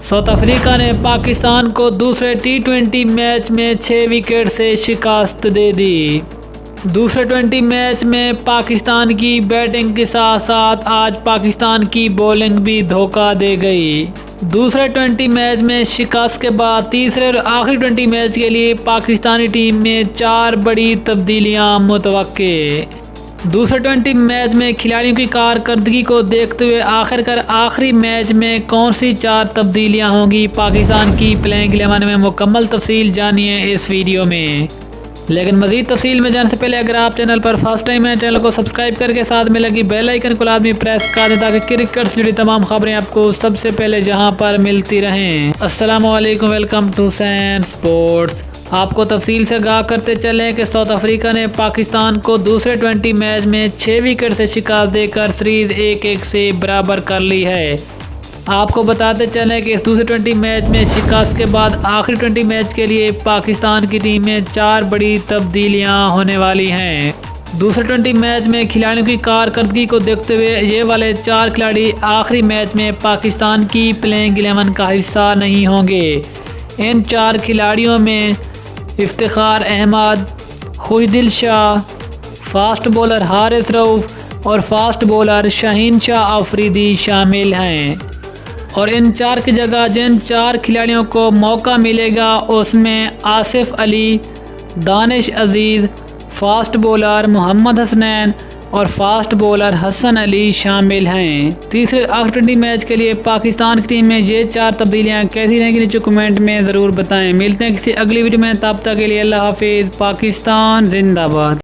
South Africa ने पाकिस्तान को दूसरे टी20 मैच में 6 विकेट से शिकस्त दे दी। दूसरे 20 मैच में पाकिस्तान की बैटिंग के साथ साथ आज पाकिस्तान की बॉलिंग भी धोखा दे गई। दूसरे 20 मैच में शिकस्त के बाद तीसरे और आखिरी 20 मैच के लिए पाकिस्तानी टीम में 4 बड़ी तब्दीलियां मुतवक्के। दूसरे 20 मैच में खिलाड़ियों की कारकर्दगी को देखते हुए आखिरकार आखिरी मैच में कौन सी 4 तब्दीलियां होंगी पाकिस्तान की प्लेइंग 11 में, मुकम्मल तफसील जानिए इस वीडियो में। लेकिन मज़ीद तफसील में जाने से पहले अगर आप चैनल पर फर्स्ट टाइम हैं, चैनल को सब्सक्राइब करके साथ में लगी बेल आइकन को लाजमी प्रेस कर दें ताकि क्रिकेट से जुड़ी तमाम खबरें आपको सबसे पहले जहां पर मिलती रहें। अस्सलामु अलैकुम, वेलकम टू सैन स्पोर्ट्स। आपको तफसील से आगाह करते चलें कि साउथ अफ्रीका ने पाकिस्तान को दूसरे 20 मैच में 6 विकेट से शिकस्त देकर सीरीज 1-1 से बराबर कर ली है। आपको बताते चलें कि इस दूसरे 20 मैच में शिकस्त के बाद आखिरी 20 मैच के लिए पाकिस्तान की टीम में 4 बड़ी तब्दीलियां होने वाली हैं। दूसरे 20 मैच में खिलाड़ियों की कारकर्दगी को देखते हुए ये वाले 4 खिलाड़ी आखिरी मैच में पाकिस्तान की प्लेइंग 11 का हिस्सा नहीं होंगे। इन 4 खिलाड़ियों में इफ्तिखार अहमद, खुशदिल शाह, फास्ट बॉलर हारिस रऊफ और फास्ट बॉलर शाहीन शाह अफरीदी शामिल हैं। और इन 4 की जगह जिन 4 खिलाड़ियों को मौका मिलेगा उसमें आसिफ अली, दानिश अजीज़, फास्ट बॉलर मोहम्मद हसनैन और फास्ट बॉलर हसन अली शामिल हैं। तीसरे आखिरी 20 मैच के लिए पाकिस्तान की टीम में ये 4 तब्दीलियां कैसी रहेंगी नीचे कमेंट में ज़रूर बताएं। मिलते हैं किसी अगली वीडियो में, तब तक के लिए अल्लाह हाफिज़। पाकिस्तान जिंदाबाद।